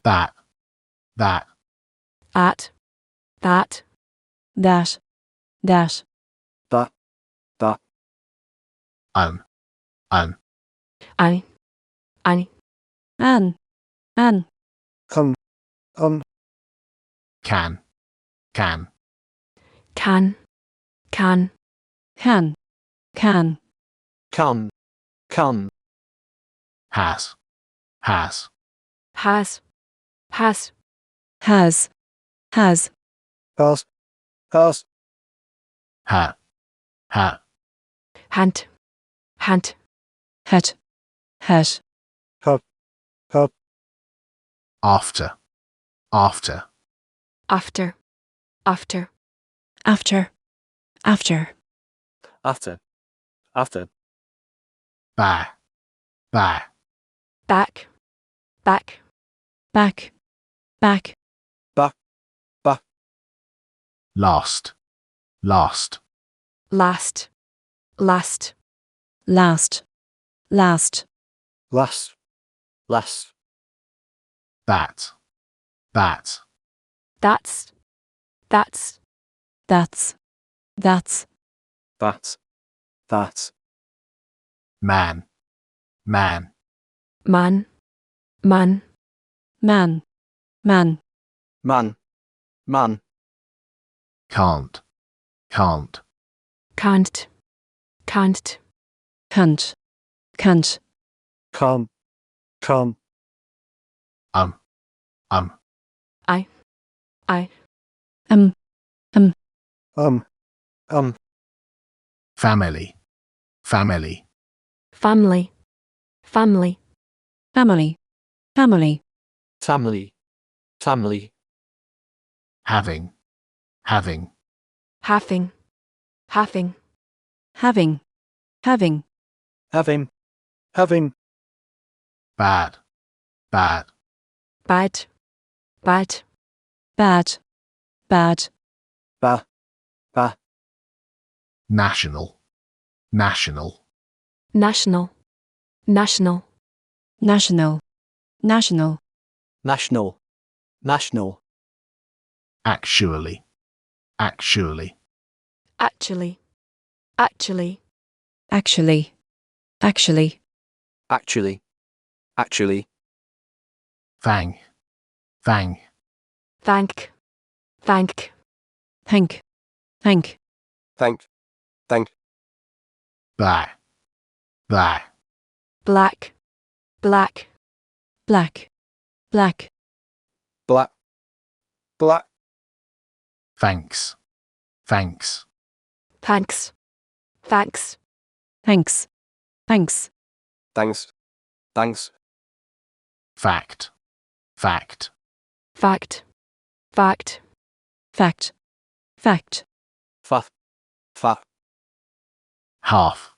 that, that, at, that, that, that, an, I, an, can, can, can, can, has, has, has, has, has, has, hat, hant, had, have, after, after, after, after, back, back, back, last, last, last, last, that, that's, man, man, can't, can't, can, I, um, family, family, having, having, bad, bad, national, national, actually, actually, thank, thank, black, black, thanks, thanks, fact, fact, half,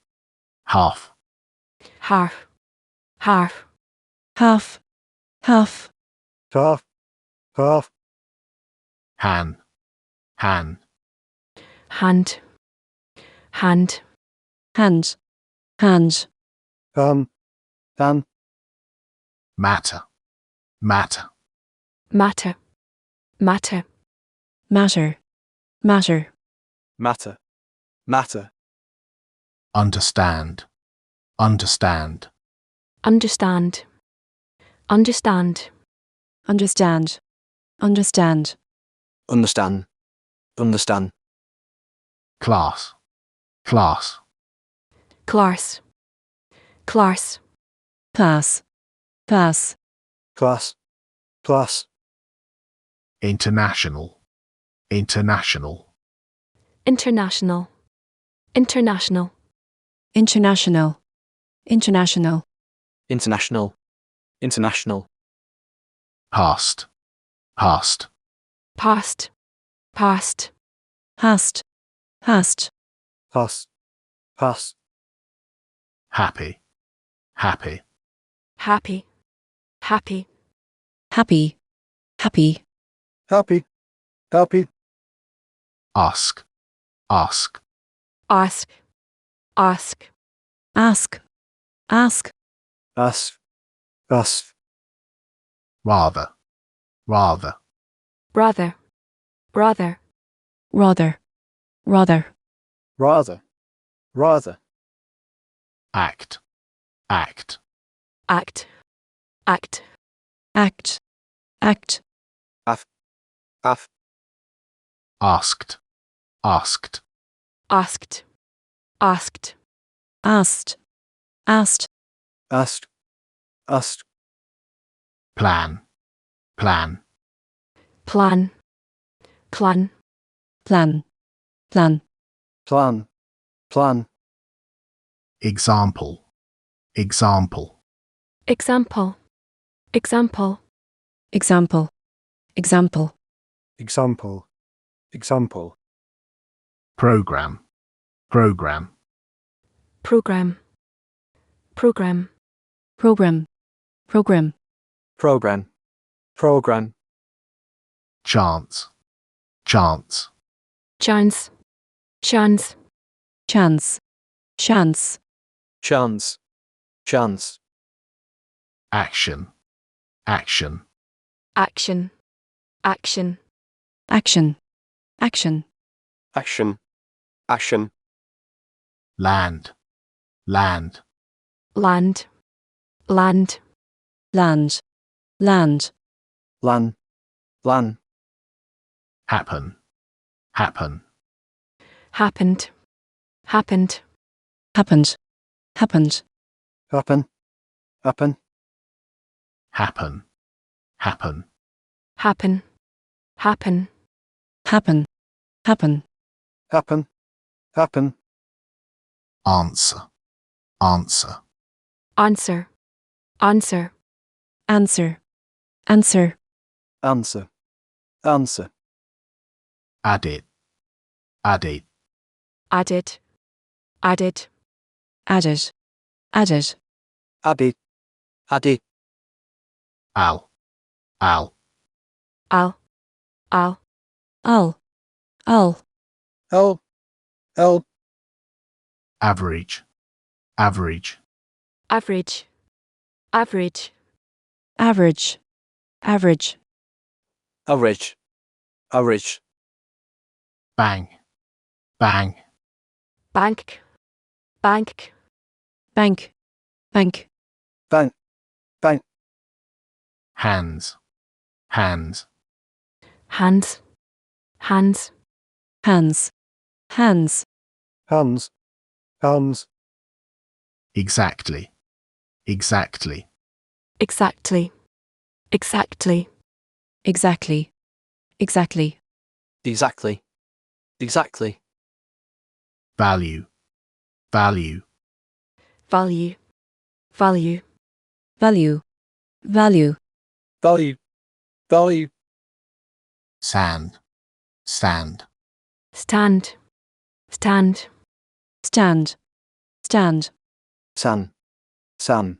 hand, matter, understand, understand, class, class, international, international, past, past, happy, happy, ask, ask, us, rather, rather, rather, rather, rather, rather, rather, rather, act, act, act, act, act, act, af, asked, asked, asked, asked, asked, asked, asked, asked, plan, plan, plan, plan, plan, plan, plan, plan, example, example, example, example, example, example, example, example, program, program, program, program, program, program, program, program, chance, chance, chance, chance, chance, chance, chance, chance, action, action, action, action, action, action, action, action, land, land, land, land, land, land, lan, lan, happen, happen, happened, happened, happened, happened, happen, happen, happen, happen, happen, happen, happen, happen, happen, happen, answer, answer, answer, answer, answer, answer, answer, answer, added, added, added, added, added, added, added, added, al, al, al, al, al, al, l, l, average, average, average, average, average, average, average, average, bang, bang, bank, bank, bank, bank, bank, bank, hands, hands, hands, hands, hands, hands, hands, hands, exactly, exactly, exactly, exactly, exactly, exactly, exactly, exactly, value, value, value, value, value, value, value, value, sand, stand, stand, stand, stand, stand, san, san,